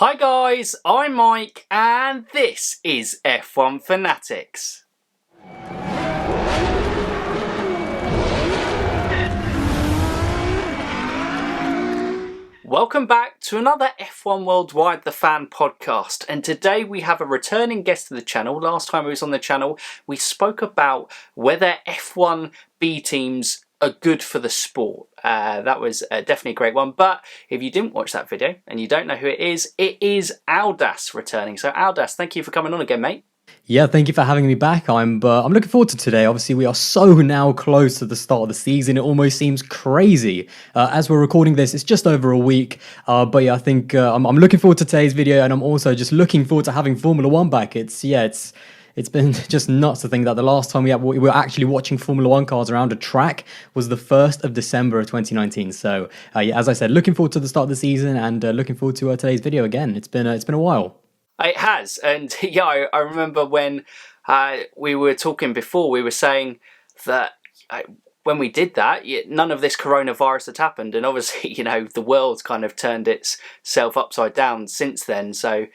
Hi guys, I'm Mike and this is F1 Fanatics. Welcome back to another F1 Worldwide The Fan podcast, and today we have a returning guest to the channel. Last time he was on the channel we spoke about whether F1 B teams are good for the sport. That was definitely a great one, but if you didn't watch that video and you don't know who it is Aldas returning. So Aldas, thank you for coming on again, mate. Yeah, thank you for having me back. I'm looking forward to today. Obviously, we are so now close to the start of the season. It almost seems crazy. As we're recording this, it's just over a week. But yeah, I think I'm looking forward to today's video, and I'm also just looking forward to having Formula One back. It's been just nuts to think that the last time we were actually watching Formula One cars around a track was the 1st of December of 2019. So yeah, as I said, looking forward to the start of the season and looking forward to today's video again. It's been a while. It has, and yeah, I remember when we were talking before, we were saying that when we did that, none of this coronavirus had happened, and obviously, you know, the world's kind of turned itself upside down since then. So,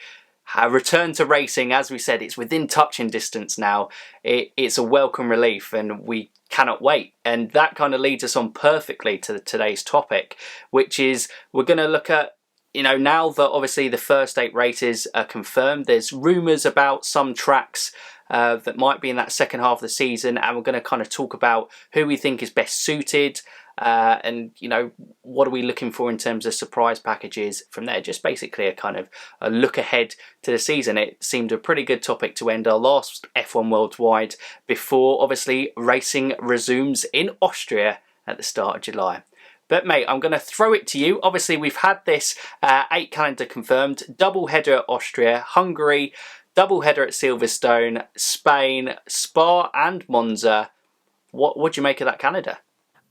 return to racing, as we said, it's within touching distance now. It's a welcome relief, and we cannot wait. And that kind of leads us on perfectly to today's topic, which is we're going to look at, you know, now that obviously the first 8 races are confirmed, there's rumours about some tracks that might be in that second half of the season, and we're going to kind of talk about who we think is best suited and, you know, what are we looking for in terms of surprise packages from there. Just basically a kind of a look ahead to the season. It seemed a pretty good topic to end our last F1 Worldwide before obviously racing resumes in Austria at the start of July. But mate, I'm going to throw it to you. Obviously, we've had this 8 calendar confirmed. Double header at Austria, Hungary, double header at Silverstone, Spain, Spa and Monza. What do you make of that calendar?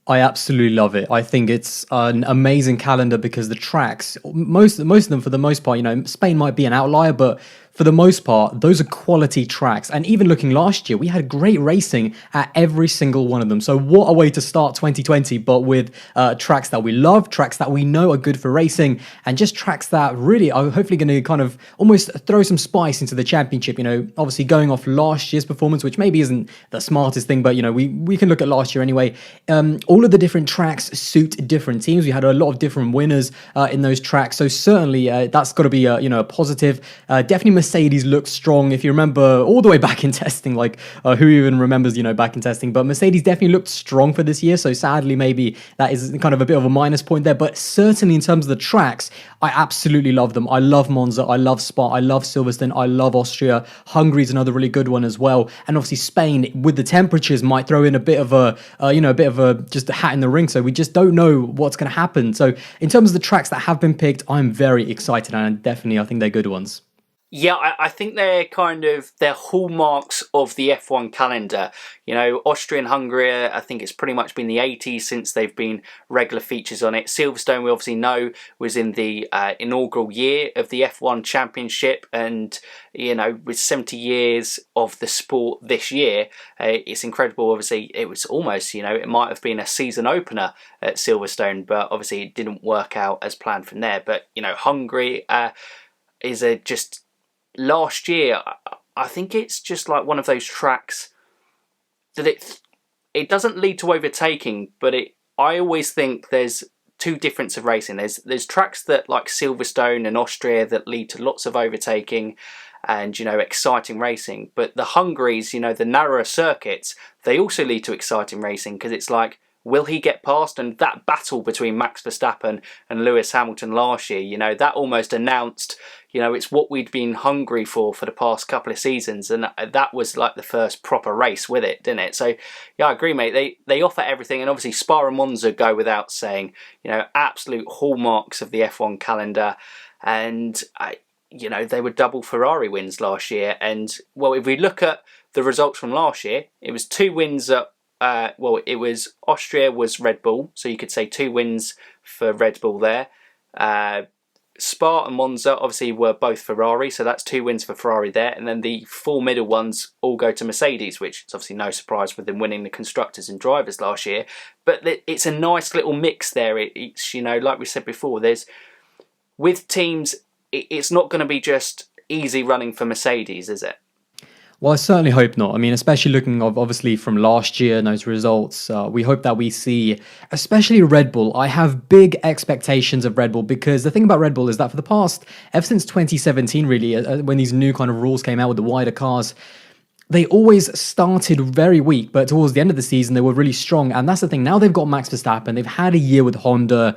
I absolutely love it. I think it's an amazing calendar because the tracks, most of them for the most part, you know, Spain might be an outlier, but for the most part, those are quality tracks. And even looking last year, we had great racing at every single one of them. So what a way to start 2020, but with tracks that we love, tracks that we know are good for racing, and just tracks that really are hopefully going to kind of almost throw some spice into the championship. You know, obviously going off last year's performance, which maybe isn't the smartest thing, but, you know, we can look at last year anyway. All of the different tracks suit different teams. We had a lot of different winners in those tracks. So certainly that's got to be a positive. Definitely Mercedes looks strong. If you remember all the way back in testing, like who even remembers, you know, back in testing, but Mercedes definitely looked strong for this year. So sadly, maybe that is kind of a bit of a minus point there, but certainly in terms of the tracks, I absolutely love them. I love Monza. I love Spa. I love Silverstone. I love Austria. Hungary is another really good one as well. And obviously Spain with the temperatures might throw in a bit of a, just a hat in the ring. So we just don't know what's going to happen. So in terms of the tracks that have been picked, I'm very excited, and definitely I think they're good ones. Yeah, I think they're hallmarks of the F1 calendar. You know, Austria and Hungary, I think it's pretty much been the 80s since they've been regular features on it. Silverstone, we obviously know, was in the inaugural year of the F1 Championship. And, you know, with 70 years of the sport this year, it's incredible. Obviously, it was almost, you know, it might have been a season opener at Silverstone, but obviously it didn't work out as planned from there. But, you know, Hungary is just... Last year, I think it's just like one of those tracks that it doesn't lead to overtaking, but I always think there's two difference of racing. There's tracks that like Silverstone and Austria that lead to lots of overtaking and, you know, exciting racing. But the Hungaries, you know, the narrower circuits, they also lead to exciting racing because it's like, will he get past? And that battle between Max Verstappen and Lewis Hamilton last year, you know, that almost announced, you know, it's what we'd been hungry for the past couple of seasons. And that was like the first proper race with it, didn't it? So, yeah, I agree, mate. They offer everything. And obviously Spa and Monza go without saying, you know, absolute hallmarks of the F1 calendar. And, you know, they were double Ferrari wins last year. And, well, if we look at the results from last year, it was 2 wins at it was Austria was Red Bull, so you could say 2 wins for Red Bull there. Spa and Monza obviously were both Ferrari, so that's 2 wins for Ferrari there. And then the 4 middle ones all go to Mercedes, which is obviously no surprise with them winning the constructors and drivers last year. But it's a nice little mix there. It's, you know, like we said before, there's with teams it's not going to be just easy running for Mercedes, is it? Well, I certainly hope not. I mean, especially looking obviously from last year and those results, we hope that we see, especially Red Bull. I have big expectations of Red Bull because the thing about Red Bull is that for the past, ever since 2017, really, when these new kind of rules came out with the wider cars, they always started very weak, but towards the end of the season, they were really strong. And that's the thing. Now they've got Max Verstappen. They've had a year with Honda.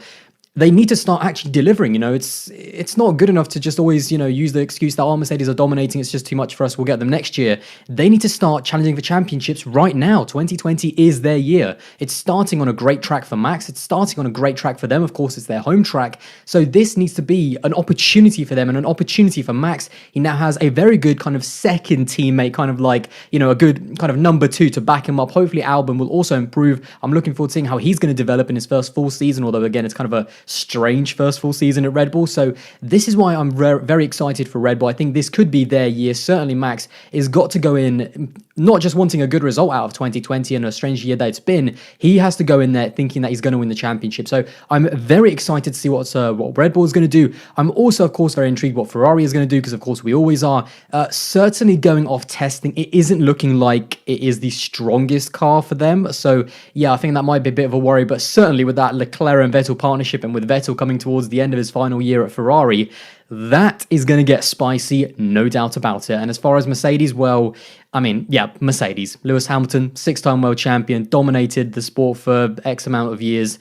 They need to start actually delivering. It's not good enough to just always, use the excuse that Mercedes are dominating, it's just too much for us, we'll get them next year. They need to start challenging for championships right now. 2020 is their year. It's starting on a great track for Max. It's starting on a great track for them. Of course, it's their home track. So this needs to be an opportunity for them and an opportunity for Max. He now has a very good kind of second teammate, kind of like, a good kind of number two to back him up. Hopefully Albon will also improve. I'm looking forward to seeing how he's going to develop in his first full season, although again, it's kind of a strange first full season at Red Bull. So this is why I'm very excited for Red Bull. I think this could be their year. Certainly Max has got to go in not just wanting a good result out of 2020 and a strange year that it's been. He has to go in there thinking that he's going to win the championship. So I'm very excited to see what Red Bull is going to do. I'm also, of course, very intrigued what Ferrari is going to do because, of course, we always are. Certainly going off testing, it isn't looking like it is the strongest car for them. So, yeah, I think that might be a bit of a worry. But certainly with that Leclerc and Vettel partnership and with Vettel coming towards the end of his final year at Ferrari, that is going to get spicy, no doubt about it. And as far as Mercedes, well, I mean, yeah, Mercedes. Lewis Hamilton, 6-time world champion, dominated the sport for X amount of years.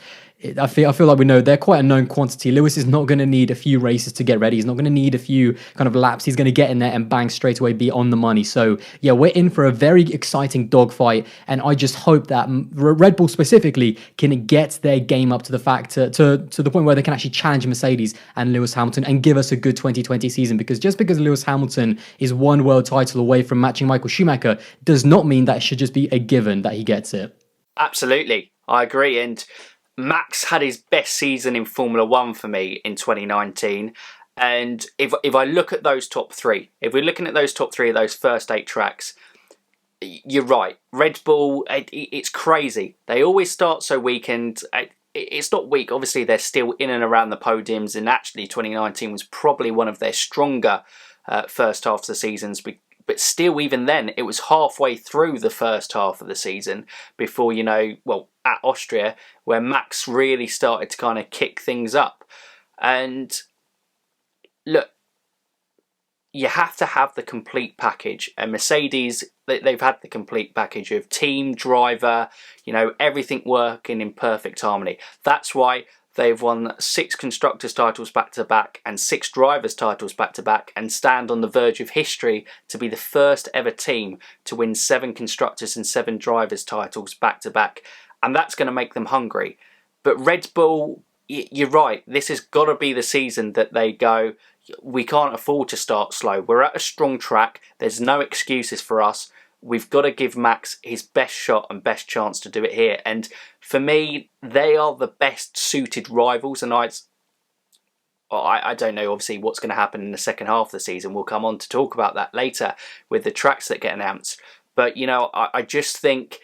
I feel like we know they're quite a known quantity. Lewis is not going to need a few races to get ready. He's not going to need a few kind of laps. He's going to get in there and bang straight away, be on the money. So yeah, we're in for a very exciting dogfight, and I just hope that Red Bull specifically can get their game up to the fact to the point where they can actually challenge Mercedes and Lewis Hamilton and give us a good 2020 season. Because just because Lewis Hamilton is one world title away from matching Michael Schumacher does not mean that it should just be a given that he gets it. Absolutely, I agree. And Max had his best season in Formula One for me in 2019. And if I look at those top three, if we're looking at those top three of those first 8 tracks, you're right. Red Bull, it's crazy. They always start so weak, and it's not weak. Obviously, they're still in and around the podiums, and actually 2019 was probably one of their stronger first half of the seasons. But still, even then, it was halfway through the first half of the season before, at Austria, where Max really started to kind of kick things up. And look, you have to have the complete package. And Mercedes, they've had the complete package of team, driver, everything working in perfect harmony. That's why they've won 6 constructors titles back-to-back and 6 drivers titles back-to-back and stand on the verge of history to be the first ever team to win 7 constructors and 7 drivers titles back-to-back. And that's going to make them hungry. But Red Bull, you're right, this has got to be the season that they go, we can't afford to start slow. We're at a strong track. There's no excuses for us. We've got to give Max his best shot and best chance to do it here. And for me, they are the best suited rivals. And I don't know, obviously, what's going to happen in the second half of the season. We'll come on to talk about that later with the tracks that get announced. But, I just think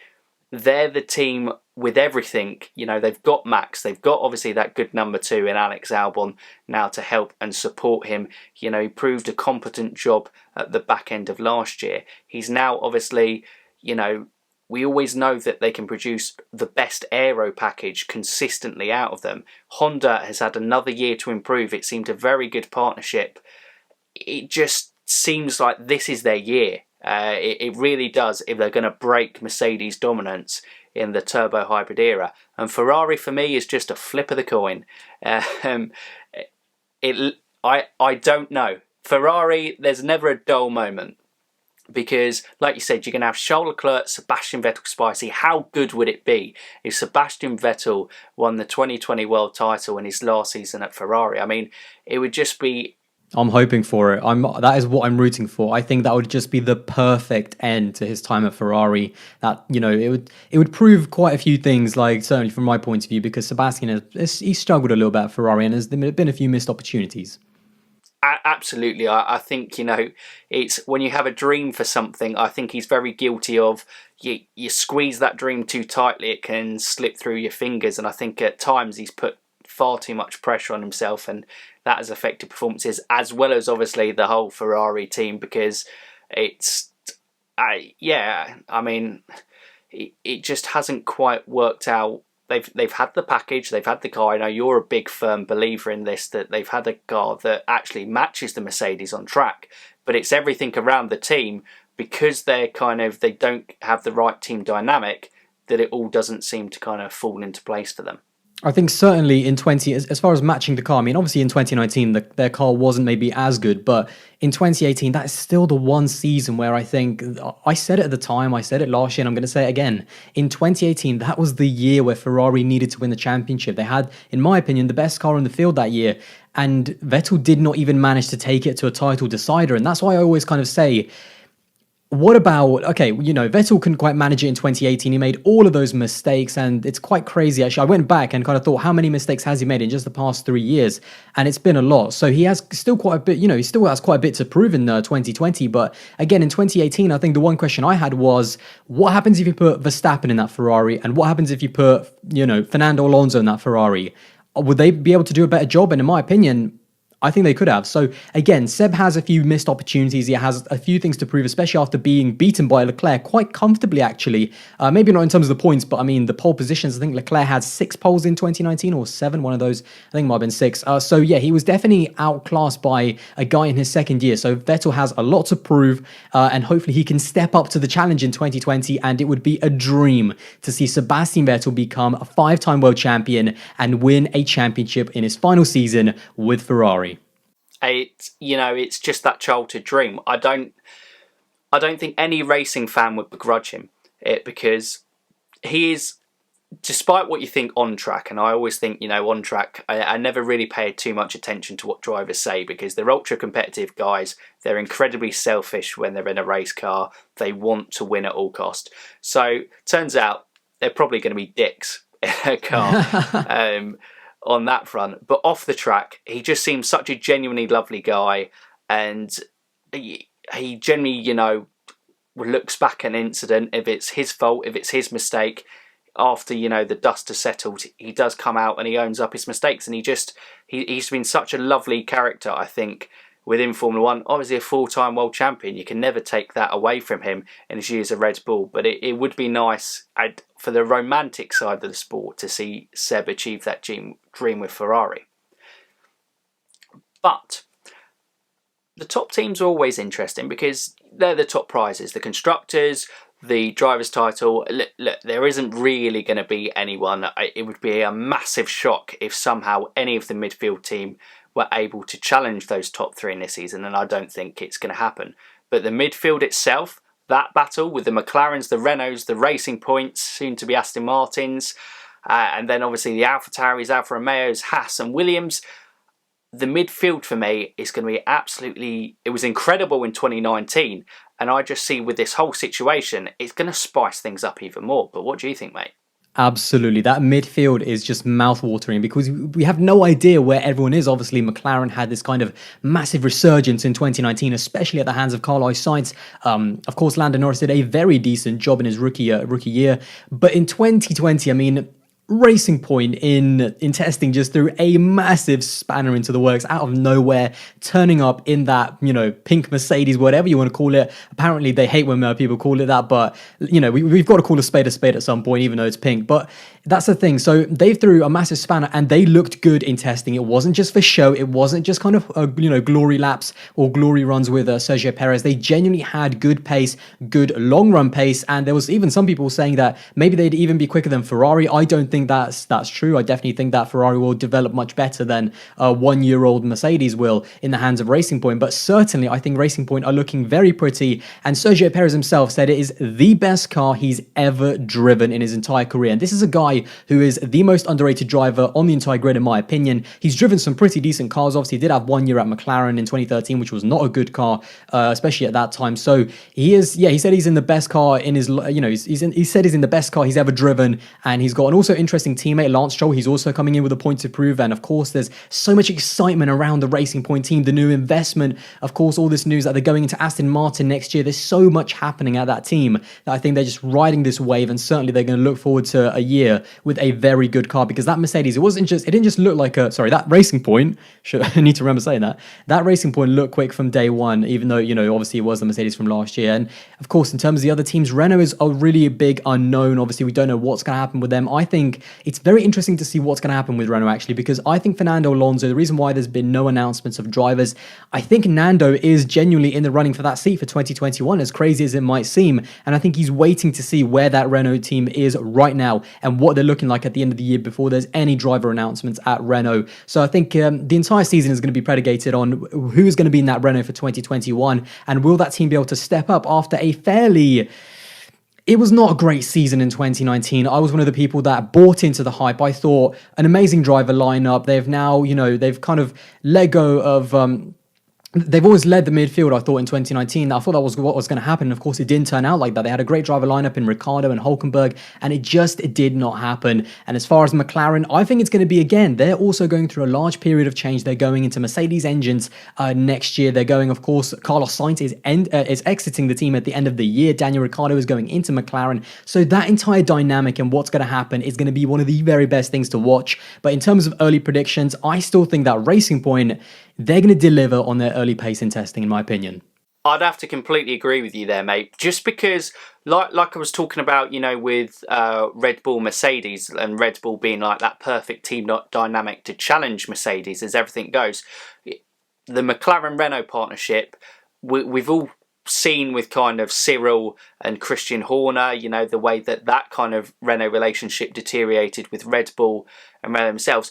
they're the team with everything. They've got Max. They've got, obviously, that good number 2 in Alex Albon now to help and support him. He proved a competent job at the back end of last year. He's now, obviously, we always know that they can produce the best aero package consistently out of them. Honda has had another year to improve. It seemed a very good partnership. It just seems like this is their year. It really does, if they're going to break Mercedes' dominance in the turbo hybrid era. And Ferrari, for me, is just a flip of the coin. I don't know. Ferrari, there's never a dull moment. Because, like you said, you're going to have Charles Leclerc, Sebastian Vettel spicy. How good would it be if Sebastian Vettel won the 2020 world title in his last season at Ferrari? I mean, it would just be... I'm hoping for it. That is what I'm rooting for. I think that would just be the perfect end to his time at Ferrari. That, it would prove quite a few things, like certainly from my point of view, because Sebastian he struggled a little bit at Ferrari and there's been a few missed opportunities. Absolutely. I think, it's when you have a dream for something, I think he's very guilty of, you squeeze that dream too tightly, it can slip through your fingers. And I think at times he's put far too much pressure on himself and that has affected performances, as well as obviously the whole Ferrari team, because it just hasn't quite worked out. They've had the package, they've had the car. I know you're a big firm believer in this, that they've had a car that actually matches the Mercedes on track, but it's everything around the team, because they don't have the right team dynamic, that it all doesn't seem to kind of fall into place for them. I think certainly in as far as matching the car, I mean, obviously in 2019, their car wasn't maybe as good, but in 2018, that is still the one season where I think, I said it at the time, I said it last year, and I'm going to say it again. In 2018, that was the year where Ferrari needed to win the championship. They had, in my opinion, the best car in the field that year, and Vettel did not even manage to take it to a title decider. And that's why I always kind of say, what about, okay, Vettel couldn't quite manage it in 2018. He made all of those mistakes, and it's quite crazy, actually. I went back and kind of thought, how many mistakes has he made in just the past 3 years? And it's been a lot. So he has still quite a bit, he still has quite a bit to prove in 2020. But again, in 2018, I think the one question I had was, what happens if you put Verstappen in that Ferrari? And what happens if you put, Fernando Alonso in that Ferrari? Would they be able to do a better job? And in my opinion, I think they could have. So again, Seb has a few missed opportunities. He has a few things to prove, especially after being beaten by Leclerc quite comfortably, actually. Maybe not in terms of the points, but I mean, the pole positions. I think Leclerc had 6 poles in 2019 or 7, one of those. I think it might have been 6. So yeah, he was definitely outclassed by a guy in his second year. So Vettel has a lot to prove, and hopefully he can step up to the challenge in 2020. And it would be a dream to see Sebastian Vettel become a 5-time world champion and win a championship in his final season with Ferrari. It's just that childhood dream. I don't think any racing fan would begrudge him it, because he is, despite what you think on track, and I always think, on track, I never really pay too much attention to what drivers say, because they're ultra competitive guys. They're incredibly selfish when they're in a race car. They want to win at all cost. So turns out they're probably going to be dicks in a car. On that front, but off the track, he just seems such a genuinely lovely guy, and he genuinely, looks back an incident, if it's his fault, if it's his mistake, after the dust has settled, he does come out and he owns up his mistakes, and he's been such a lovely character, I think, within Formula One. Obviously a 4-time world champion, you can never take that away from him in his years of Red Bull, but it would be nice for the romantic side of the sport to see Seb achieve that dream with Ferrari. But the top teams are always interesting, because they're the top prizes. The constructors, the driver's title. Look, there isn't really going to be anyone. It would be a massive shock if somehow any of the midfield team were able to challenge those top 3 in this season, and I don't think it's going to happen. But the midfield itself, that battle with the McLarens, the Renaults, the Racing Points, soon to be Aston Martins, and then obviously the Alfa Tauris, Alfa Romeos, Haas and Williams, the midfield for me is going to be absolutely, it was incredible in 2019, and I just see with this whole situation, it's going to spice things up even more. But what do you think, mate? Absolutely. That midfield is just mouth-watering, because we have no idea where everyone is. Obviously, McLaren had this kind of massive resurgence in 2019, especially at the hands of Carlos Sainz. Of course, Lando Norris did a very decent job in his rookie year. But in 2020, I mean, Racing Point in testing just threw a massive spanner into the works out of nowhere, turning up in that, pink Mercedes, whatever you want to call it. Apparently they hate when people call it that, but we've got to call a spade at some point, even though it's pink. But that's the thing. So they threw a massive spanner, and they looked good in testing. It wasn't just for show. It wasn't just kind of glory laps or glory runs with Sergio Perez. They genuinely had good pace, good long run pace, and there was even some people saying that maybe they'd even be quicker than Ferrari. I don't think that's true. I definitely think that Ferrari will develop much better than a 1-year-old Mercedes will in the hands of Racing Point. But certainly, I think Racing Point are looking very pretty. And Sergio Perez himself said it is the best car he's ever driven in his entire career. And this is a guy who is the most underrated driver on the entire grid, in my opinion. He's driven some pretty decent cars. Obviously, he did have 1 year at McLaren in 2013, which was not a good car, especially at that time. So he said he's in the best car in his, he said he's in the best car he's ever driven. And he's got an also interesting teammate, Lance Stroll. He's also coming in with a point to prove. And of course, there's so much excitement around the Racing Point team, the new investment. Of course, all this news that they're going into Aston Martin next year. There's so much happening at that team that I think they're just riding this wave. And certainly they're going to look forward to a year with a very good car, because that Mercedes, it didn't just look like that Racing Point, I need to remember saying that Racing Point looked quick from day one, even though, obviously it was the Mercedes from last year. And of course, in terms of the other teams, Renault is a really big unknown. Obviously, we don't know what's going to happen with them. I think it's very interesting to see what's going to happen with Renault, actually, because I think Fernando Alonso, the reason why there's been no announcements of drivers, I think Nando is genuinely in the running for that seat for 2021, as crazy as it might seem. And I think he's waiting to see where that Renault team is right now and what they're looking like at the end of the year before there's any driver announcements at Renault. So I think the entire season is going to be predicated on who's going to be in that Renault for 2021, and will that team be able to step up after it was not a great season in 2019. I was one of the people that bought into the hype. I thought an amazing driver lineup. They've now, they've kind of let go of they've always led the midfield, I thought, in 2019. I thought that was what was going to happen. And of course, it didn't turn out like that. They had a great driver lineup in Ricciardo and Hülkenberg, and it did not happen. And as far as McLaren, I think it's going to be, again, they're also going through a large period of change. They're going into Mercedes engines next year. They're going, of course, Carlos Sainz is exiting the team at the end of the year. Daniel Ricciardo is going into McLaren. So that entire dynamic and what's going to happen is going to be one of the very best things to watch. But in terms of early predictions, I still think that Racing Point, they're going to deliver on their early pace in testing, in my opinion. I'd have to completely agree with you there, mate. Just because, like I was talking about, with Red Bull, Mercedes, and Red Bull being like that perfect team dynamic to challenge Mercedes as everything goes. The McLaren-Renault partnership, we've all seen with kind of Cyril and Christian Horner, the way that kind of Renault relationship deteriorated with Red Bull and Renault themselves.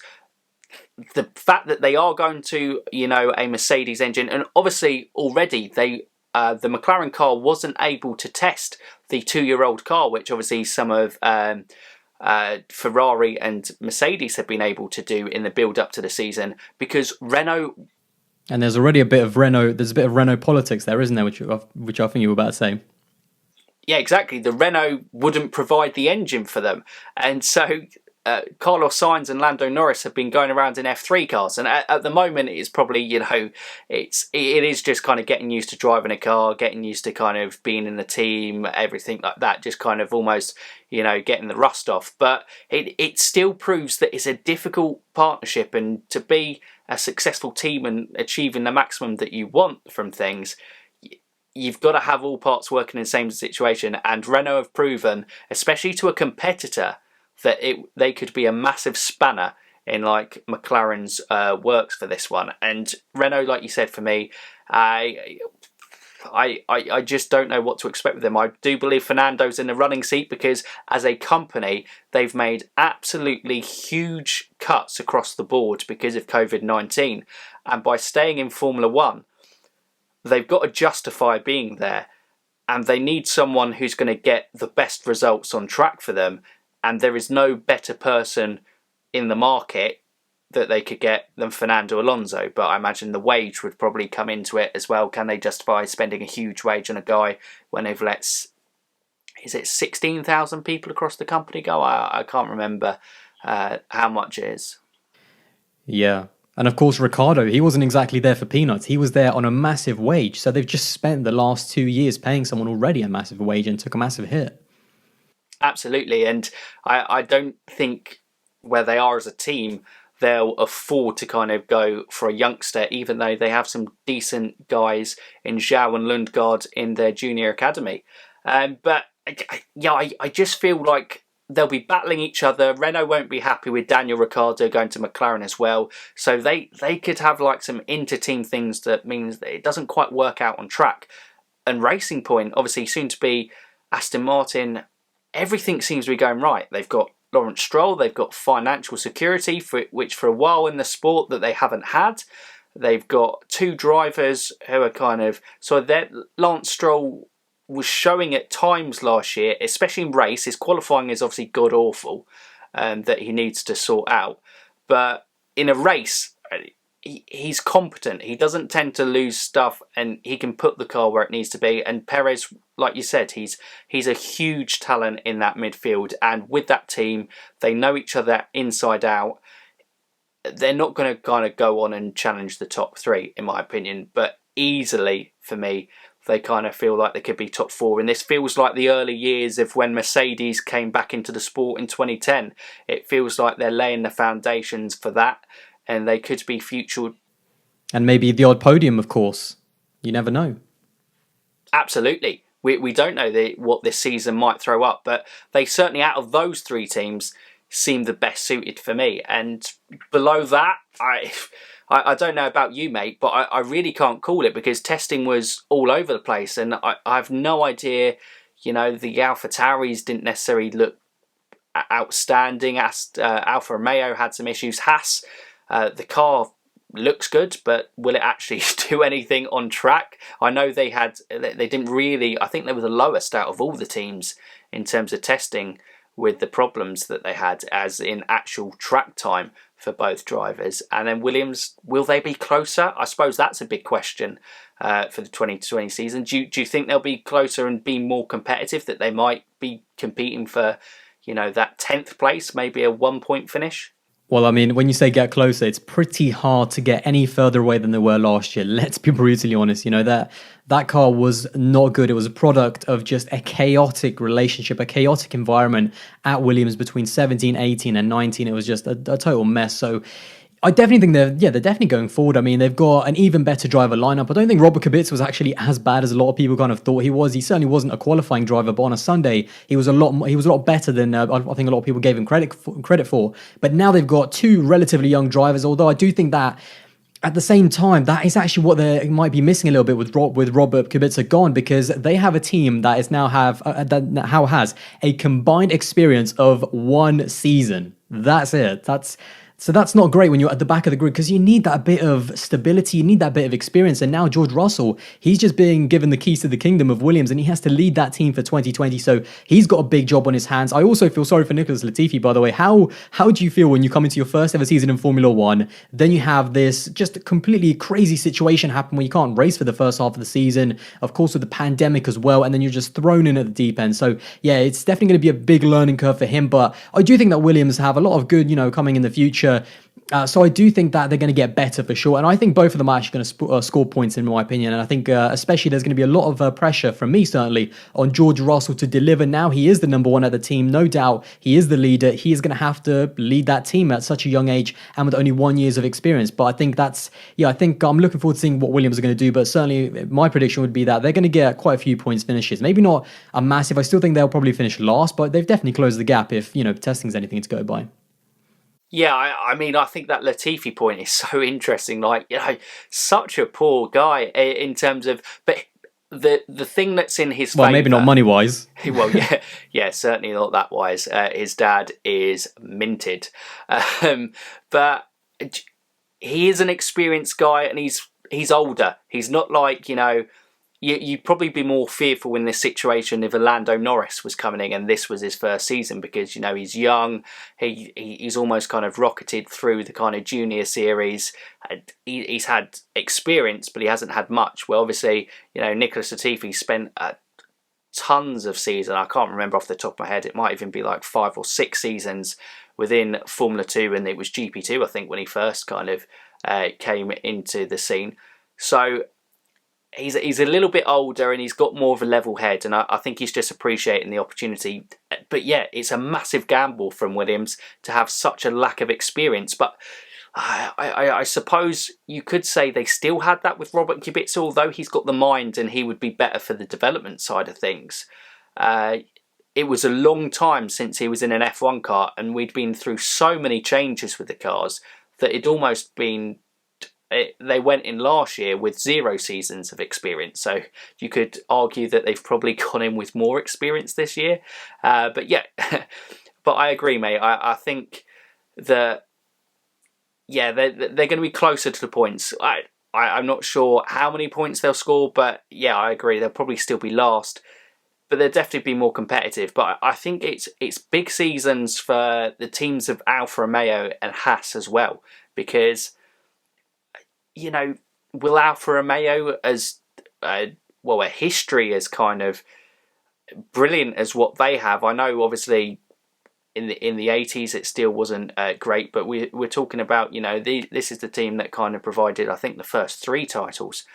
The fact that they are going to, a Mercedes engine, and obviously already the McLaren car wasn't able to test the 2-year-old car, which obviously some of Ferrari and Mercedes have been able to do in the build up to the season, because Renault. And there's already a bit of Renault politics there, isn't there? Which I think you were about to say. Yeah, exactly. The Renault wouldn't provide the engine for them, and so Carlos Sainz and Lando Norris have been going around in F3 cars, and at the moment it's probably, it is just kind of getting used to driving a car, getting used to kind of being in the team, everything like that, just kind of almost, getting the rust off. But it still proves that it's a difficult partnership, and to be a successful team and achieving the maximum that you want from things, you've got to have all parts working in the same situation. And Renault have proven, especially to a competitor, that they could be a massive spanner in like McLaren's works for this one. And Renault, like you said, for me, I just don't know what to expect with them. I do believe Fernando's in the running seat, because as a company, they've made absolutely huge cuts across the board because of COVID-19. And by staying in Formula One, they've got to justify being there. And they need someone who's going to get the best results on track for them. And there is no better person in the market that they could get than Fernando Alonso. But I imagine the wage would probably come into it as well. Can they justify spending a huge wage on a guy when they've let, is it 16,000 people across the company go? I can't remember how much it is. Yeah. And of course, Ricciardo, he wasn't exactly there for peanuts. He was there on a massive wage. So they've just spent the last 2 years paying someone already a massive wage and took a massive hit. Absolutely, and I don't think where they are as a team, they'll afford to kind of go for a youngster, even though they have some decent guys in Zhao and Lundgaard in their junior academy. But I just feel like they'll be battling each other. Renault won't be happy with Daniel Ricciardo going to McLaren as well. So they could have like some inter-team things that means that it doesn't quite work out on track. And Racing Point, obviously soon to be Aston Martin, everything seems to be going right. They've got Lawrence Stroll, they've got financial security, which for a while in the sport that they haven't had. They've got 2 drivers who are kind of... So Lance Stroll was showing at times last year, especially in race, his qualifying is obviously god-awful, that he needs to sort out. But in a race, he's competent. He doesn't tend to lose stuff, and he can put the car where it needs to be. And Perez, like you said, he's a huge talent in that midfield. And with that team, they know each other inside out. They're not going to kind of go on and challenge the top 3, in my opinion. But easily, for me, they kind of feel like they could be top 4. And this feels like the early years of when Mercedes came back into the sport in 2010. It feels like they're laying the foundations for that, and they could be future. And maybe the odd podium, of course. You never know. Absolutely. We don't know what this season might throw up, but they certainly, out of those 3 teams, seem the best suited for me. And below that, I don't know about you, mate, but I really can't call it, because testing was all over the place, and I have no idea. You know, the AlphaTauris didn't necessarily look outstanding. Alfa Romeo had some issues. Haas, the car looks good, but will it actually do anything on track? I know they didn't really. I think they were the lowest out of all the teams in terms of testing, with the problems that they had as in actual track time for both drivers. And then Williams, will they be closer? I suppose that's a big question for the 2020 season. Do you think they'll be closer and be more competitive, that they might be competing for, you know, that 10th place, maybe a 1-point finish? Well, I mean, when you say get closer, it's pretty hard to get any further away than they were last year. Let's be brutally honest. You know, that car was not good. It was a product of just a chaotic relationship, a chaotic environment at Williams between 17, 18 and 19. It was just a total mess. So I definitely think they're definitely going forward. I mean, they've got an even better driver lineup. I don't think Robert Kubica was actually as bad as a lot of people kind of thought he was. He certainly wasn't a qualifying driver, but on a Sunday, he was a lot better than I think a lot of people gave him credit for. But now they've got 2 relatively young drivers, although I do think that at the same time, that is actually what they might be missing a little bit with Robert Kubica gone, because they have a team that is now has a combined experience of 1 season. That's it. So that's not great when you're at the back of the grid, because you need that bit of stability, you need that bit of experience. And now George Russell, he's just being given the keys to the kingdom of Williams, and he has to lead that team for 2020. So he's got a big job on his hands. I also feel sorry for Nicholas Latifi, by the way. How do you feel when you come into your first ever season in Formula One, then you have this just completely crazy situation happen where you can't race for the first half of the season, of course with the pandemic as well, and then you're just thrown in at the deep end. So yeah, it's definitely going to be a big learning curve for him, but I do think that Williams have a lot of good, coming in the future. So I do think that they're going to get better for sure. And I think both of them are actually going to score points, in my opinion. And I think especially there's going to be a lot of pressure from me, certainly, on George Russell to deliver. Now he is the number 1 at the team. No doubt he is the leader. He is going to have to lead that team at such a young age and with only 1 year of experience. But I think I think I'm looking forward to seeing what Williams are going to do. But certainly my prediction would be that they're going to get quite a few points finishes. Maybe not a massive. I still think they'll probably finish last, but they've definitely closed the gap if, testing's anything to go by. Yeah, I mean, I think that Latifi point is so interesting. Like, such a poor guy in terms of, but the thing that's in his favour. Well, maybe not money wise. Well, yeah, certainly not that wise. His dad is minted, but he is an experienced guy, and he's older. He's not like You'd probably be more fearful in this situation if Lando Norris was coming in and this was his first season, because he's young, he's almost kind of rocketed through the kind of junior series. He's had experience, but he hasn't had much. Well, obviously, Nicholas Latifi spent tons of seasons. I can't remember off the top of my head. It might even be like 5 or 6 seasons within Formula 2, and it was GP2, I think, when he first kind of came into the scene. So he's a little bit older and he's got more of a level head, and I think he's just appreciating the opportunity. But yeah, it's a massive gamble from Williams to have such a lack of experience. But I suppose you could say they still had that with Robert Kubica, although he's got the mind and he would be better for the development side of things. It was a long time since he was in an F1 car, and we'd been through so many changes with the cars that it'd almost been... They went in last year with 0 seasons of experience, so you could argue that they've probably gone in with more experience this year. But yeah, but I agree, mate. I think that, yeah, they're going to be closer to the points. I'm not sure how many points they'll score, but yeah, I agree. They'll probably still be last, but they'll definitely be more competitive. But I think it's big seasons for the teams of Alfa Romeo and Haas as well, because... will Alfa Romeo, as a history as kind of brilliant as what they have? I know, obviously, in the 80s it still wasn't great, but we're talking about this is the team that kind of provided, I think, the first 3 titles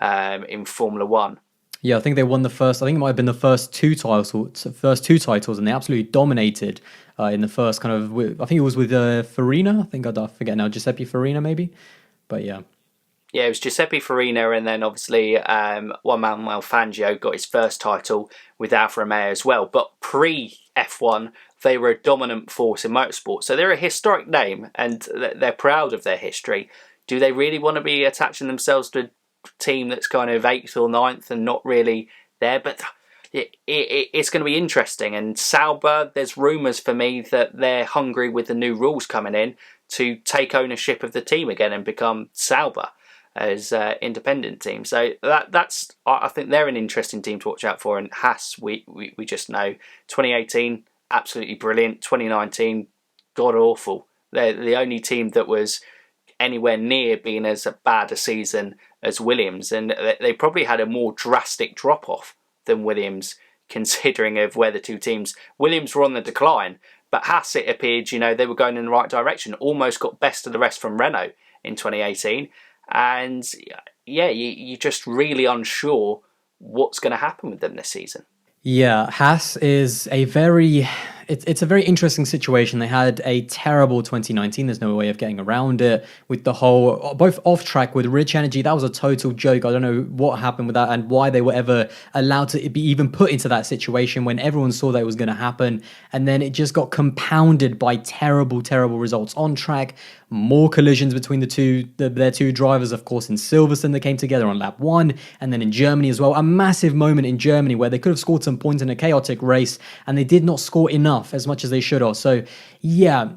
in Formula One. Yeah, I think they won the first. I think it might have been the first two titles, and they absolutely dominated in the first kind of. I think it was with Farina. I think I forget now. Giuseppe Farina, maybe. But yeah, Yeah, it was Giuseppe Farina, and then obviously Juan Manuel Fangio got his first title with Alfa Romeo as well. But pre-F1, they were a dominant force in motorsport. So they're a historic name, and they're proud of their history. Do they really want to be attaching themselves to a team that's kind of 8th or ninth and not really there? But it's going to be interesting. And Sauber, there's rumours for me that they're hungry with the new rules coming in to take ownership of the team again and become Sauber as independent team. So that's I think they're an interesting team to watch out for. And Haas, we just know 2018 absolutely brilliant, 2019 god awful. They're the only team that was anywhere near being as bad a season as Williams, and they probably had a more drastic drop off than Williams, considering of where the two teams. Williams were on the decline, but Haas, it appeared, they were going in the right direction. Almost got best of the rest from Renault in 2018. And yeah, you're just really unsure what's going to happen with them this season. yeah. Haas is a very. It's a very interesting situation. They had a terrible 2019. There's no way of getting around it. With the whole, both off track with Rich Energy, that was a total joke. I don't know what happened with that and why they were ever allowed to be even put into that situation when everyone saw that it was going to happen. And then it just got compounded by terrible, terrible results on track. More collisions between their two drivers, of course, in Silverstone that came together on lap 1, and then in Germany as well. A massive moment in Germany where they could have scored some points in a chaotic race, and they did not score enough as much as they should have. So, yeah.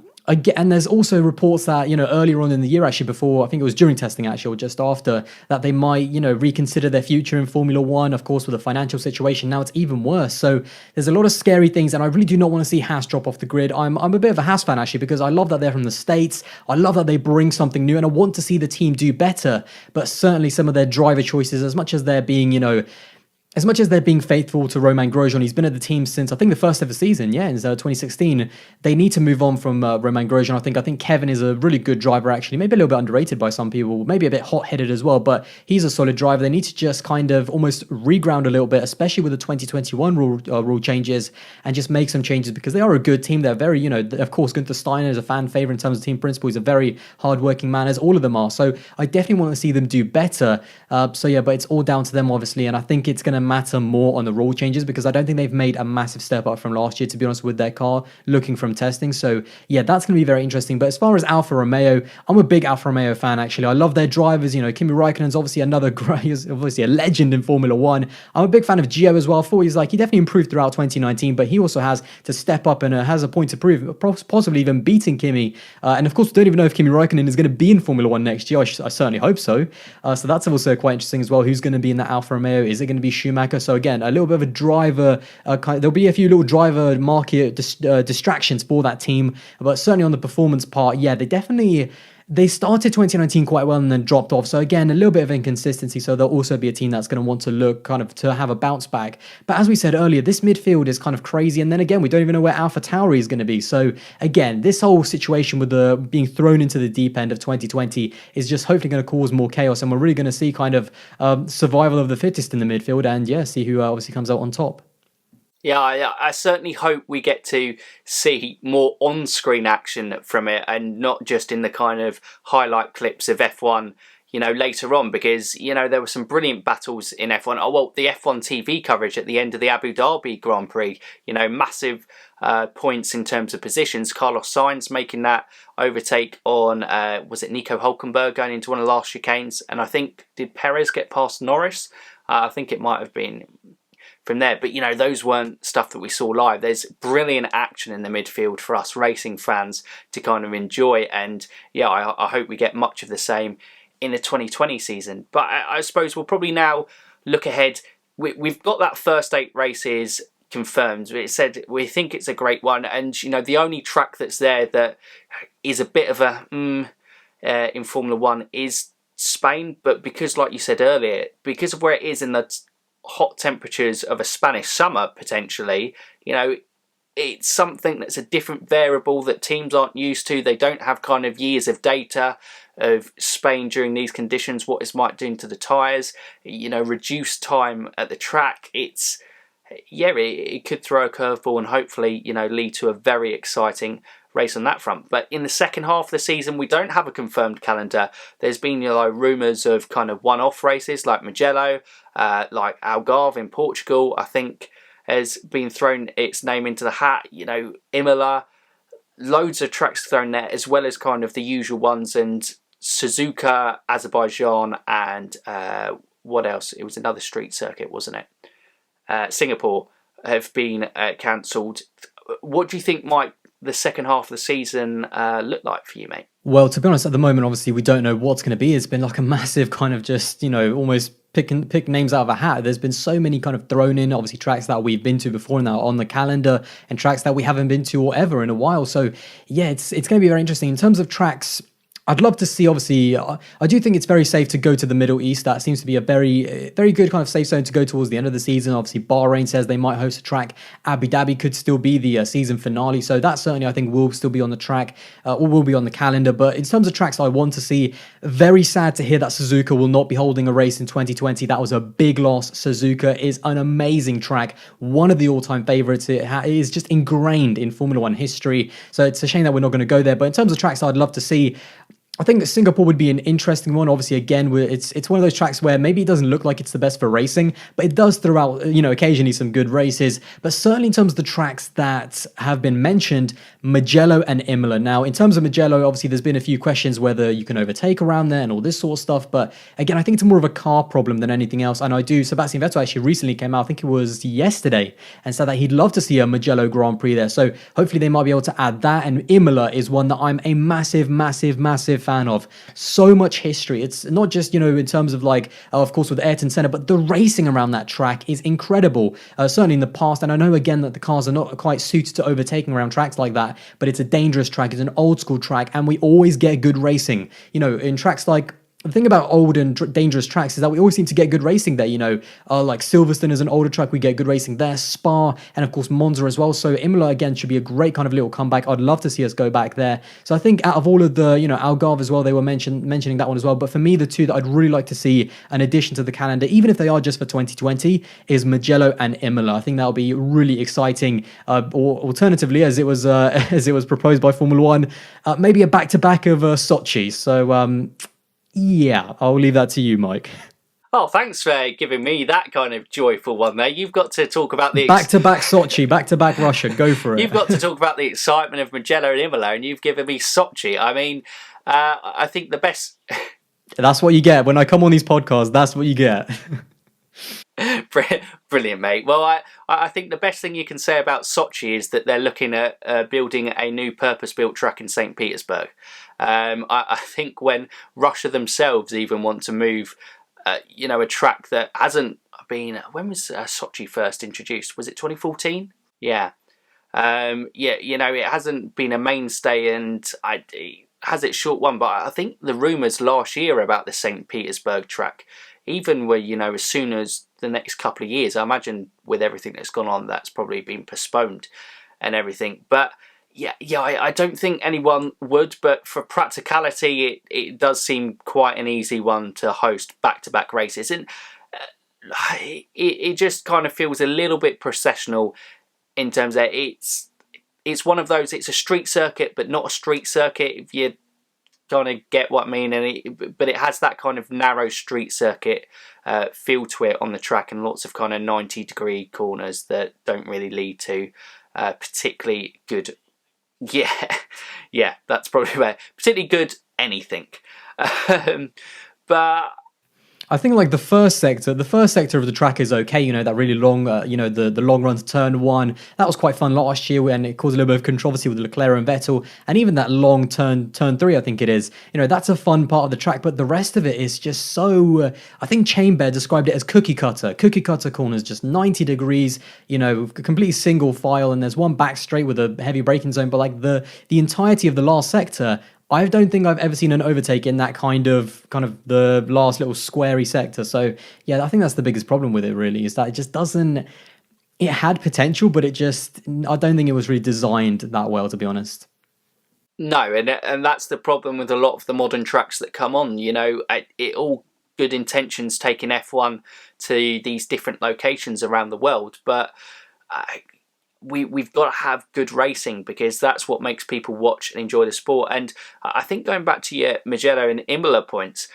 And there's also reports that, earlier on in the year, actually, before, I think it was during testing, actually, or just after, that they might, reconsider their future in Formula One, of course, with the financial situation. Now it's even worse. So there's a lot of scary things, and I really do not want to see Haas drop off the grid. I'm a bit of a Haas fan, actually, because I love that they're from the States. I love that they bring something new, and I want to see the team do better. But certainly some of their driver choices, as much as they're being, as much as they're being faithful to Romain Grosjean, he's been at the team since, I think, the first ever season, in 2016. They need to move on from Romain Grosjean. I think Kevin is a really good driver, actually. Maybe a little bit underrated by some people, maybe a bit hot-headed as well, but he's a solid driver. They need to just kind of almost reground a little bit, especially with the 2021 rule changes, and just make some changes, because they are a good team. They're very, of course, Gunther Steiner is a fan favorite in terms of team principle. He's a very hard-working man, as all of them are. So I definitely want to see them do better. But it's all down to them, obviously, and I think it's going to matter more on the rule changes, because I don't think they've made a massive step up from last year, to be honest, with their car, looking from testing. So yeah, that's going to be very interesting. But as far as Alfa Romeo, I'm a big Alfa Romeo fan, actually. I love their drivers. Kimi Raikkonen's obviously he's obviously a legend in Formula One. I'm a big fan of Gio as well. I thought he definitely improved throughout 2019, but he also has to step up and has a point to prove, possibly even beating Kimi. And of course, we don't even know if Kimi Raikkonen is going to be in Formula One next year. I certainly hope so. So that's also quite interesting as well. Who's going to be in the Alfa Romeo? Is it going to be Schumacher? So again, a little bit of a driver, there'll be a few little driver market distractions for that team, but certainly on the performance part, they started 2019 quite well and then dropped off. So again, a little bit of inconsistency. So there'll also be a team that's going to want to look to have a bounce back. But as we said earlier, this midfield is kind of crazy. And then again, we don't even know where AlphaTauri is going to be. So again, this whole situation with the being thrown into the deep end of 2020 is just hopefully going to cause more chaos. And we're really going to see kind of survival of the fittest in the midfield, and see who obviously comes out on top. Yeah, I certainly hope we get to see more on-screen action from it, and not just in the kind of highlight clips of F1, later on, because, there were some brilliant battles in F1. Oh, well, the F1 TV coverage at the end of the Abu Dhabi Grand Prix, massive points in terms of positions. Carlos Sainz making that overtake on, was it Nico Hulkenberg going into one of the last chicanes? And I think, did Perez get past Norris? I think it might have been from there. But, those weren't stuff that we saw live. There's brilliant action in the midfield for us racing fans to kind of enjoy. And, I hope we get much of the same in the 2020 season. But I suppose we'll probably now look ahead. We've got that first 8 races confirmed. It said we think it's a great one. And, the only track that's there that is a bit of a in Formula One is Spain. But because, like you said earlier, because of where it is in the hot temperatures of a Spanish summer, potentially, it's something that's a different variable that teams aren't used to. They don't have kind of years of data. of Spain during these conditions, what it might do to the tyres, reduced time at the track. It could throw a curveball and hopefully, lead to a very exciting race on that front. But in the second half of the season, we don't have a confirmed calendar. There's been, rumours of kind of one-off races like Mugello, like Algarve in Portugal, I think has been thrown its name into the hat. Imola, loads of tracks thrown there, as well as kind of the usual ones, and Suzuka, Azerbaijan, and what else? It was another street circuit, wasn't it? Singapore have been cancelled. What do you think might the second half of the season look like for you, mate? Well, to be honest, at the moment, obviously, we don't know what's going to be. It's been like a massive kind of just, almost pick names out of a hat. There's been so many kind of thrown in, obviously, tracks that we've been to before now on the calendar and tracks that we haven't been to or ever in a while. So, yeah, it's going to be very interesting. In terms of tracks, I'd love to see, obviously, I do think it's very safe to go to the Middle East. That seems to be a very, very good kind of safe zone to go towards the end of the season. Obviously, Bahrain says they might host a track. Abu Dhabi could still be the season finale. So that certainly, I think, will still be on the track or will be on the calendar. But in terms of tracks I want to see, very sad to hear that Suzuka will not be holding a race in 2020. That was a big loss. Suzuka is an amazing track, one of the all-time favorites. It is just ingrained in Formula One history. So it's a shame that we're not going to go there. But in terms of tracks I'd love to see, I think that Singapore would be an interesting one. Obviously, again, it's one of those tracks where maybe it doesn't look like it's the best for racing, but it does throw out, occasionally some good races. But certainly in terms of the tracks that have been mentioned, Mugello and Imola. Now, in terms of Mugello, obviously, there's been a few questions whether you can overtake around there and all this sort of stuff. But again, I think it's more of a car problem than anything else. And Sebastian Vettel actually recently came out, I think it was yesterday, and said that he'd love to see a Mugello Grand Prix there. So hopefully they might be able to add that. And Imola is one that I'm a massive, massive, massive fan of. So much history. It's not just, in terms of of course, with Ayrton Senna, but the racing around that track is incredible. Certainly in the past. And I know, again, that the cars are not quite suited to overtaking around tracks like that, but it's a dangerous track. It's an old school track, and we always get good racing. In tracks like, the thing about old and dangerous tracks is that we always seem to get good racing there, like Silverstone is an older track, we get good racing there, Spa, and of course Monza as well. So Imola, again, should be a great kind of little comeback. I'd love to see us go back there. So I think out of all of the, Algarve as well, they were mentioning that one as well. But for me, the two that I'd really like to see an addition to the calendar, even if they are just for 2020, is Mugello and Imola. I think that'll be really exciting. Or alternatively, as it was proposed by Formula One, maybe a back-to-back of Sochi. So, yeah, I'll leave that to you, Mike. Oh, thanks for giving me that kind of joyful one there. You've got to talk about the... Back-to-back Sochi, back-to-back Russia, go for it. You've got to talk about the excitement of Mugello and Imola, and you've given me Sochi. I mean, I think the best... That's what you get. When I come on these podcasts, that's what you get. Brilliant, mate. Well, I think the best thing you can say about Sochi is that they're looking at building a new purpose-built track in St. Petersburg. I think when Russia themselves even want to move, a track that hasn't been... When was Sochi first introduced? Was it 2014? Yeah. It hasn't been a mainstay, and it has its short one, but I think the rumours last year about the St. Petersburg track even were, as soon as the next couple of years. I imagine with everything that's gone on, that's probably been postponed and everything. But I don't think anyone would, but for practicality, it does seem quite an easy one to host back-to-back races. And it just kind of feels a little bit processional in terms that it's one of those, it's a street circuit, but not a street circuit, if you kind of get what I mean. But it has that kind of narrow street circuit feel to it on the track, and lots of kind of 90-degree corners that don't really lead to particularly good... Yeah, that's probably right. Particularly good anything. But I think the first sector of the track is okay. That really long, the long run to turn one. That was quite fun last year, and it caused a little bit of controversy with Leclerc and Vettel. And even that long turn three, I think it is. That's a fun part of the track. But the rest of it is just so. I think Chamber described it as cookie cutter. Cookie cutter corners, just 90 degrees. Complete single file, and there's one back straight with a heavy braking zone. But the entirety of the last sector, I don't think I've ever seen an overtake in that kind of the last little squarey sector. So yeah, I think that's the biggest problem with it, really, is that it just doesn't... It had potential, but I don't think it was really designed that well, to be honest. No, and that's the problem with a lot of the modern tracks that come on. It all good intentions taking F1 to these different locations around the world, but uh, we've got to have good racing because that's what makes people watch and enjoy the sport. And I think going back to your Mugello and Imola points,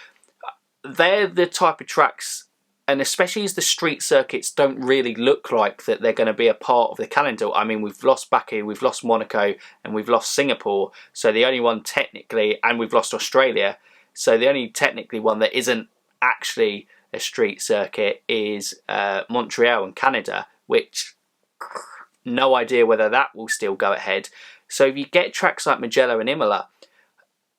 they're the type of tracks, and especially as the street circuits don't really look like that they're going to be a part of the calendar. I mean, we've lost Baku, we've lost Monaco, and we've lost Singapore. So the only one technically, and we've lost Australia. So the only technically one that isn't actually a street circuit is Montreal in Canada, which no idea whether that will still go ahead. So if you get tracks like Mugello and Imola,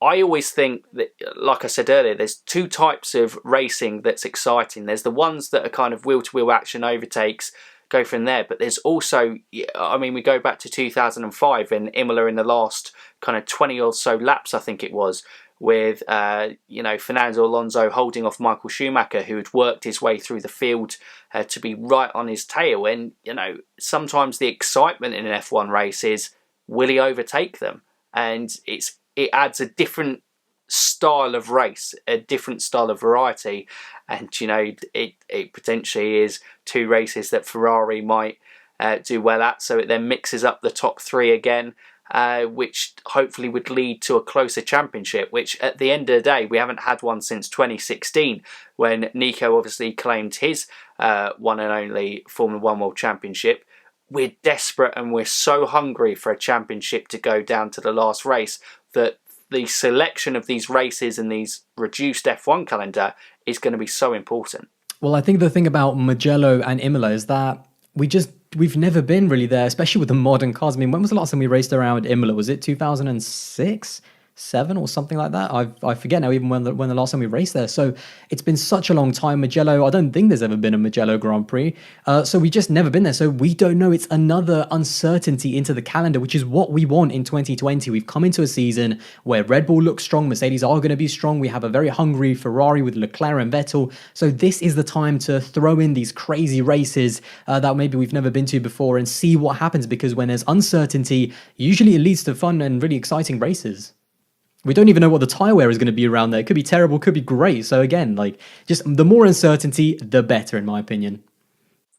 I always think that, like I said earlier, there's two types of racing that's exciting. There's the ones that are kind of wheel-to-wheel action overtakes, go from there. But there's also, I mean, we go back to 2005 and Imola in the last kind of 20 or so laps, I think it was, with, Fernando Alonso holding off Michael Schumacher, who had worked his way through the field to be right on his tail. And, sometimes the excitement in an F1 race is, will he overtake them? And it adds a different style of race, a different style of variety, and it potentially is two races that Ferrari might do well at. So it then mixes up the top three again, which hopefully would lead to a closer championship. Which at the end of the day, we haven't had one since 2016, when Nico obviously claimed his one and only Formula One World Championship. We're desperate and we're so hungry for a championship to go down to the last race that the selection of these races and these reduced F1 calendar is going to be so important. Well, I think the thing about Mugello and Imola is that we've never been really there, especially with the modern cars. I mean, when was the last time we raced around Imola? Was it 2006? 7 or something like that. I forget now even when the last time we raced there. So it's been such a long time. Mugello, I don't think there's ever been a Mugello Grand Prix. So we just never been there. So we don't know. It's another uncertainty into the calendar, which is what we want in 2020. We've come into a season where Red Bull looks strong, Mercedes are going to be strong. We have a very hungry Ferrari with Leclerc and Vettel. So this is the time to throw in these crazy races that maybe we've never been to before and see what happens, because when there's uncertainty, usually it leads to fun and really exciting races. We don't even know what the tyre wear is going to be around there. It could be terrible, could be great. So again, just the more uncertainty, the better, in my opinion.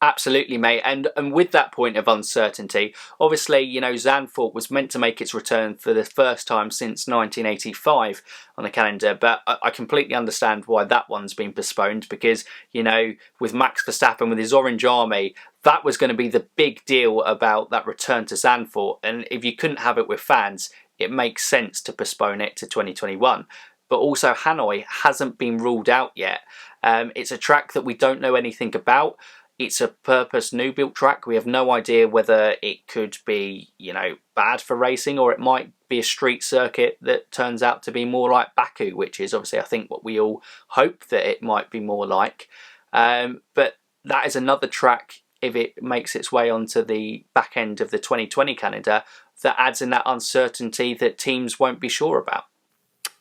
Absolutely, mate. And with that point of uncertainty, obviously, Zandvoort was meant to make its return for the first time since 1985 on the calendar, but I completely understand why that one's been postponed, because, with Max Verstappen, with his Orange Army, that was going to be the big deal about that return to Zandvoort. And if you couldn't have it with fans, it makes sense to postpone it to 2021. But also Hanoi hasn't been ruled out yet. It's a track that we don't know anything about. It's a purpose new built track. We have no idea whether it could be, bad for racing, or it might be a street circuit that turns out to be more like Baku, which is obviously, I think, what we all hope that it might be more like. But that is another track, if it makes its way onto the back end of the 2020 calendar, that adds in that uncertainty that teams won't be sure about.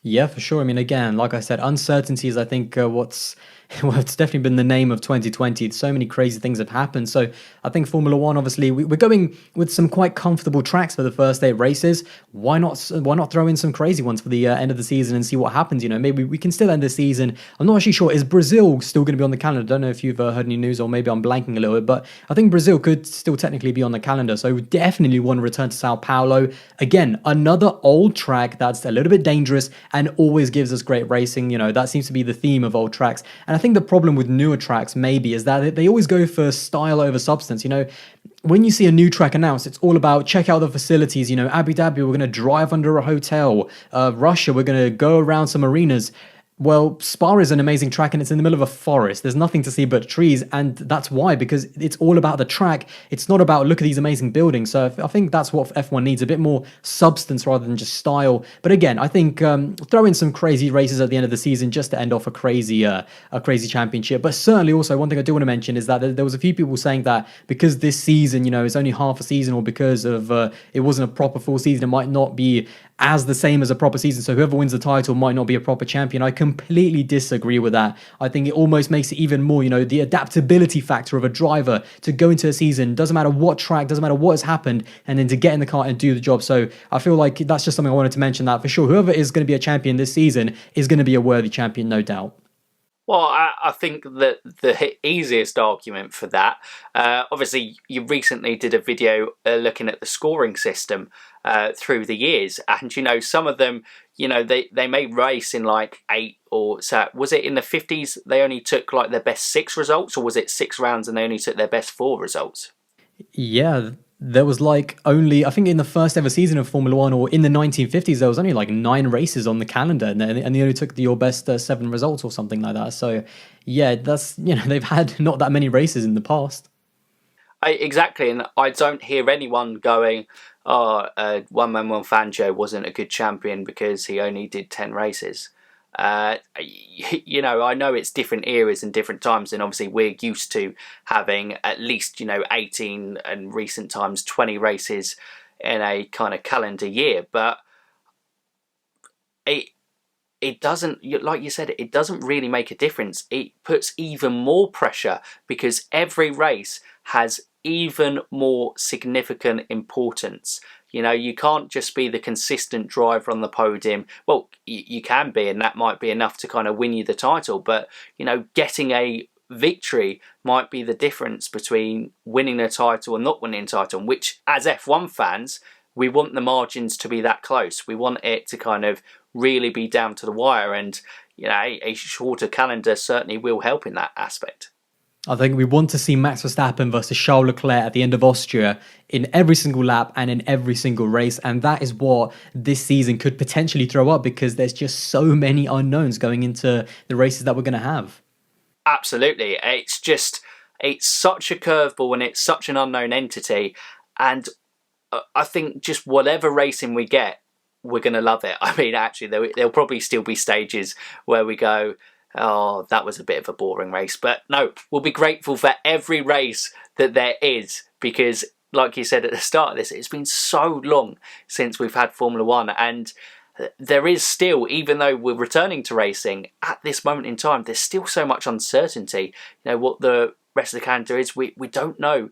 Yeah, for sure. I mean, again, like I said, uncertainty is, I think, it's definitely been the name of 2020. So many crazy things have happened. So I think Formula One, obviously, we're going with some quite comfortable tracks for the first 8 races. Why not throw in some crazy ones for the end of the season and see what happens? Maybe we can still end the season. I'm not actually sure. Is Brazil still going to be on the calendar? I don't know if you've heard any news, or maybe I'm blanking a little bit, but I think Brazil could still technically be on the calendar. So we definitely want to return to Sao Paulo. Again, another old track that's a little bit dangerous and always gives us great racing. That seems to be the theme of old tracks. And I think the problem with newer tracks maybe is that they always go for style over substance. When you see a new track announced, it's all about check out the facilities. Abu Dhabi, we're going to drive under a hotel. Russia, we're going to go around some arenas. Well, Spa is an amazing track and it's in the middle of a forest. There's nothing to see but trees, and that's why, because it's all about the track. It's not about look at these amazing buildings. So I think that's what F1 needs, a bit more substance rather than just style. But again, I think throw in some crazy races at the end of the season just to end off a crazy championship. But certainly also one thing I do want to mention is that there was a few people saying that because this season, is only half a season, or because of it wasn't a proper full season, it might not be as the same as a proper season. So whoever wins the title might not be a proper champion. I completely disagree with that. I think it almost makes it even more, the adaptability factor of a driver to go into a season, doesn't matter what track, doesn't matter what has happened, and then to get in the car and do the job. So I feel like that's just something I wanted to mention, that for sure, whoever is going to be a champion this season is going to be a worthy champion, no doubt. Well, I think that the easiest argument for that, obviously, you recently did a video looking at the scoring system through the years, and some of them, they may race in like 8 or so. Was it in the 50s they only took like their best 6 results, or was it 6 rounds and they only took their best 4 results? Yeah, there was like only, I think in the first ever season of Formula One, or in the 1950s, there was only like 9 races on the calendar, and they only took your best 7 results or something like that. So yeah, that's, they've had not that many races in the past. Exactly, and I don't hear anyone going, One Man One Fangio wasn't a good champion because he only did 10 races. I know it's different eras and different times, and obviously we're used to having at least 18 and recent times 20 races in a kind of calendar year, but it doesn't, like you said, it doesn't really make a difference. It puts even more pressure because every race has even more significant importance. You can't just be the consistent driver on the podium. Well, you can be, and that might be enough to kind of win you the title. But, getting a victory might be the difference between winning a title and not winning a title, which, as F1 fans, we want the margins to be that close. We want it to kind of really be down to the wire. And, a shorter calendar certainly will help in that aspect. I think we want to see Max Verstappen versus Charles Leclerc at the end of Austria in every single lap and in every single race. And that is what this season could potentially throw up, because there's just so many unknowns going into the races that we're going to have. Absolutely. It's such a curveball and it's such an unknown entity. And I think just whatever racing we get, we're going to love it. I mean, actually, there'll probably still be stages where we go, oh, that was a bit of a boring race. But no, we'll be grateful for every race that there is, because like you said at the start of this, it's been so long since we've had Formula One, and there is still, even though we're returning to racing at this moment in time, there's still so much uncertainty. What the rest of the calendar is, we don't know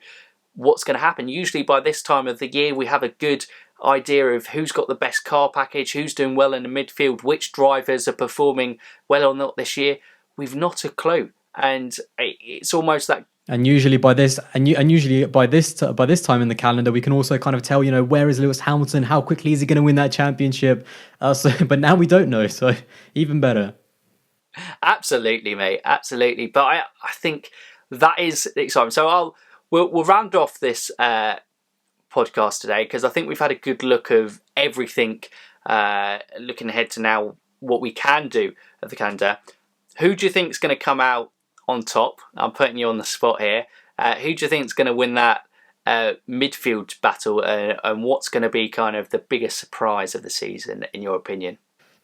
what's going to happen. Usually by this time of the year, we have a good idea of who's got the best car package, who's doing well in the midfield, which drivers are performing well or not this year. We've not a clue, and it's almost that. And usually by this time in the calendar, we can also kind of tell, where is Lewis Hamilton? How quickly is he going to win that championship? But now we don't know, so even better. Absolutely, mate. Absolutely. But I think that is exciting. So we'll round off this podcast today, because I think we've had a good look of everything, looking ahead to now what we can do at the calendar. Who do you think is going to come out on top? I'm putting you on the spot here. Who do you think is going to win that midfield battle, and what's going to be kind of the biggest surprise of the season in your opinion?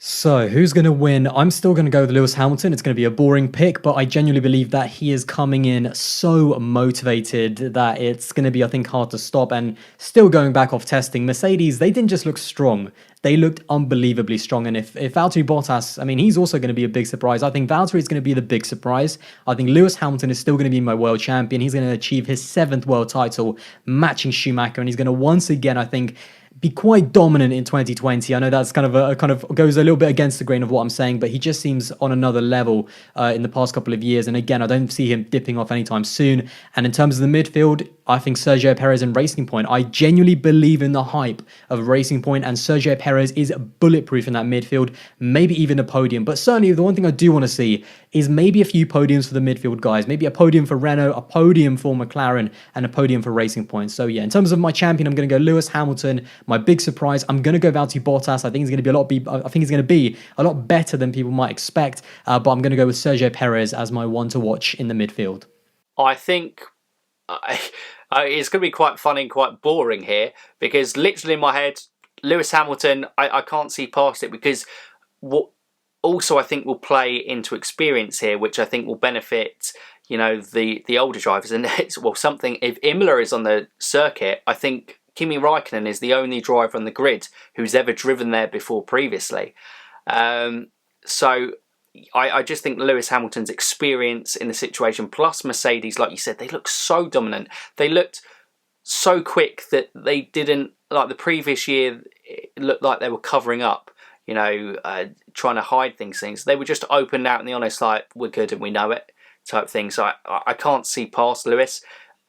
So, who's going to win? I'm still going to go with Lewis Hamilton. It's going to be a boring pick, but I genuinely believe that he is coming in so motivated that it's going to be, I think, hard to stop. And still going back off testing, Mercedes, they didn't just look strong. They looked unbelievably strong. And if Valtteri Bottas, I mean, he's also going to be a big surprise. I think Valtteri is going to be the big surprise. I think Lewis Hamilton is still going to be my world champion. He's going to achieve his 7th world title, matching Schumacher. And he's going to once again, I think, be quite dominant in 2020. I know that's kind of goes a little bit against the grain of what I'm saying, but he just seems on another level in the past couple of years. And again, I don't see him dipping off anytime soon. And in terms of the midfield, I think Sergio Perez and Racing Point. I genuinely believe in the hype of Racing Point, and Sergio Perez is bulletproof in that midfield, maybe even a podium. But certainly the one thing I do want to see is maybe a few podiums for the midfield guys, maybe a podium for Renault, a podium for McLaren, and a podium for Racing Point. So yeah, in terms of my champion, I'm going to go Lewis Hamilton. My big surprise, I'm going to go Valtteri Bottas. I think he's going to be a lot better than people might expect, but I'm going to go with Sergio Perez as my one to watch in the midfield. I think it's going to be quite funny and quite boring here, because literally in my head, Lewis Hamilton, I can't see past it, because what also I think will play into experience here, which I think will benefit, the older drivers. And it's, well, something, if Imola is on the circuit, I think Kimi Raikkonen is the only driver on the grid who's ever driven there before previously. So I just think Lewis Hamilton's experience in the situation, plus Mercedes, like you said, they look so dominant. They looked so quick that they didn't, like the previous year, it looked like they were covering up, trying to hide things. They were just open, out and the honest, like, we're good and we know it type thing. So I can't see past Lewis.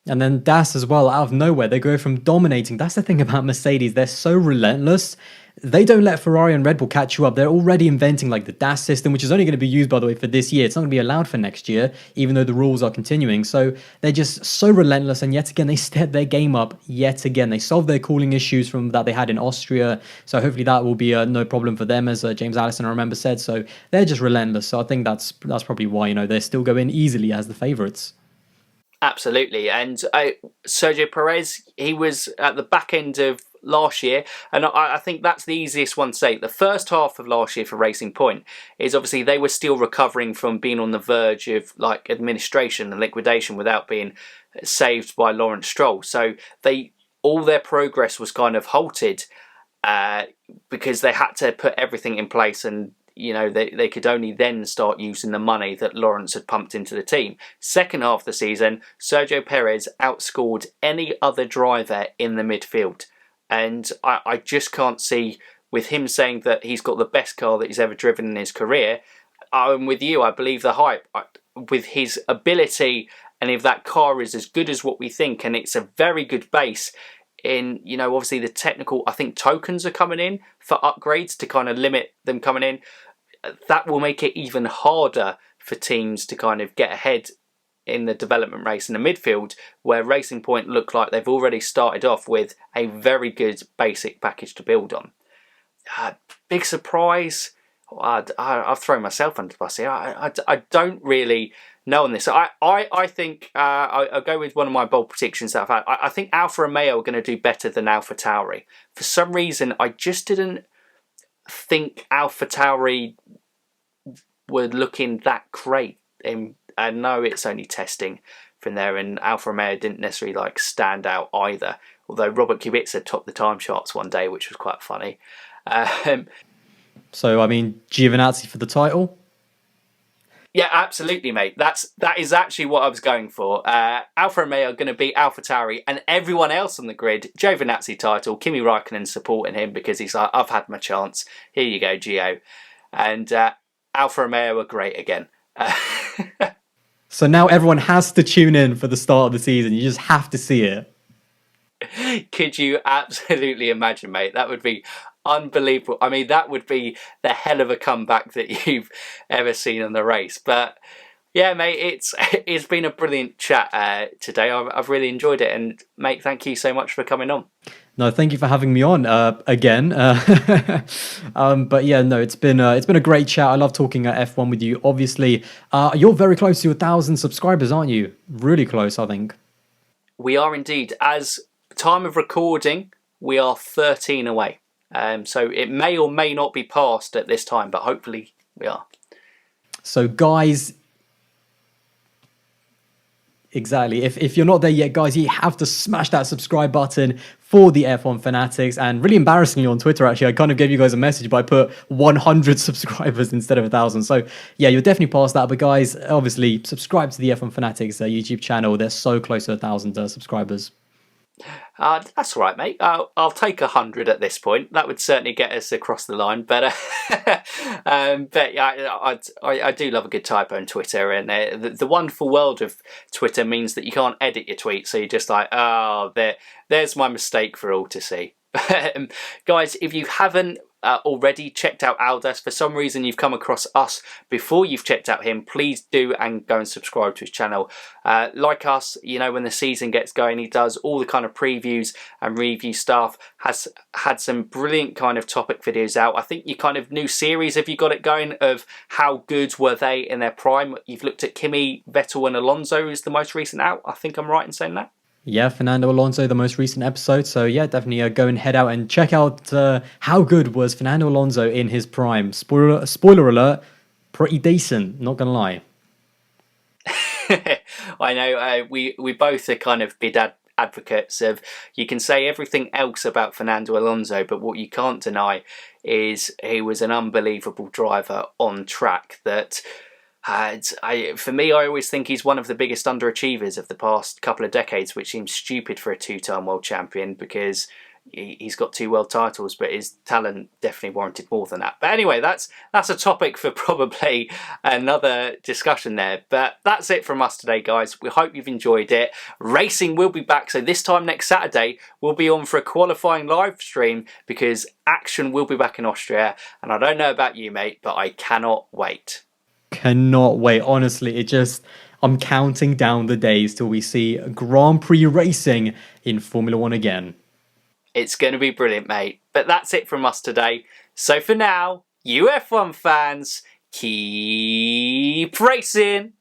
And then Das as well, out of nowhere, they go from dominating. That's the thing about Mercedes. They're so relentless. They don't let Ferrari and Red Bull catch you up. They're already inventing like the DAS system, which is only going to be used, by the way, for this year. It's not going to be allowed for next year, even though the rules are continuing. So they're just so relentless. And yet again, they step their game up yet again. They solved their cooling issues from that they had in Austria. So hopefully that will be no problem for them, as James Allison, I remember, said. So they're just relentless. So I think that's probably why, they're still going easily as the favourites. Absolutely. And Sergio Perez, he was at the back end of last year, and I think that's the easiest one to say. The first half of last year for Racing Point is obviously they were still recovering from being on the verge of like administration and liquidation without being saved by Lawrence Stroll. So all their progress was kind of halted because they had to put everything in place, and they could only then start using the money that Lawrence had pumped into the team. Second half of the season, Sergio Perez outscored any other driver in the midfield. And I just can't see, with him saying that he's got the best car that he's ever driven in his career, I'm with you. I believe the hype. With his ability, and if that car is as good as what we think, and it's a very good base, in, obviously the technical, I think tokens are coming in for upgrades to kind of limit them coming in. That will make it even harder for teams to kind of get ahead in the development race in the midfield, where Racing Point look like they've already started off with a very good basic package to build on. Big surprise. I've thrown myself under the bus here. I don't really know on this. I think I'll go with one of my bold predictions that I've had. I think Alfa Romeo are going to do better than Alfa Tauri. For some reason, I just didn't think Alfa Tauri were looking that great. I know it's only testing from there, and Alfa Romeo didn't necessarily stand out either. Although Robert Kubica topped the time charts one day, which was quite funny. So I mean, Giovinazzi for the title. Yeah, absolutely, mate. That is actually what I was going for. Alfa Romeo are going to beat Alfa Tauri, and everyone else on the grid. Giovinazzi title, Kimi Raikkonen supporting him because he's like, I've had my chance. Here you go, Gio. And Alfa Romeo are great again. So now everyone has to tune in for the start of the season. You just have to see it. Could you absolutely imagine, mate? That would be unbelievable. I mean, that would be the hell of a comeback that you've ever seen on the race. But yeah, mate, it's been a brilliant chat today. I've really enjoyed it, and mate, thank you so much for coming on. No, thank you for having me on again. But yeah, no, it's been a great chat. I love talking F1 with you. Obviously, you're very close to 1,000 subscribers, aren't you? Really close, I think. We are indeed. As time of recording, we are 13 away. So it may or may not be passed at this time, but hopefully we are. So guys, exactly. If you're not there yet, guys, you have to smash that subscribe button for the F1 Fanatics. And really embarrassingly on Twitter, actually, I kind of gave you guys a message, but I put 100 subscribers instead of 1,000. So yeah, you're definitely past that. But guys, obviously subscribe to the F1 Fanatics YouTube channel. They're so close to 1,000 subscribers. That's all right, mate. I'll take 100 at this point. That would certainly get us across the line. But yeah, I do love a good typo on Twitter, and the wonderful world of Twitter means that you can't edit your tweets, so you're just like, oh, there's my mistake for all to see. Guys, if you haven't already checked out Aldas, for some reason you've come across us before you've checked out him, please do and go and subscribe to his channel. Like us, when the season gets going, he does all the kind of previews and review stuff, has had some brilliant kind of topic videos out. I think your kind of new series, have you got it going, of how good were they in their prime? You've looked at Kimi, Vettel and Alonso is the most recent out. I think I'm right in saying that. Yeah, Fernando Alonso, the most recent episode. So yeah, definitely go and head out and check out how good was Fernando Alonso in his prime. Spoiler alert, pretty decent, not going to lie. I know, we both are kind of big advocates of, you can say everything else about Fernando Alonso, but what you can't deny is he was an unbelievable driver on track that for me, I always think he's one of the biggest underachievers of the past couple of decades, which seems stupid for a two-time world champion because he's got 2 world titles, but his talent definitely warranted more than that. But anyway, that's a topic for probably another discussion there. But that's it from us today, guys. We hope you've enjoyed it. Racing will be back, so this time next Saturday we'll be on for a qualifying live stream because action will be back in Austria. And I don't know about you, mate, but I cannot wait. Cannot wait. Honestly, I'm counting down the days till we see Grand Prix racing in Formula One again. It's going to be brilliant, mate. But that's it from us today. So for now, you F1 fans, keep racing!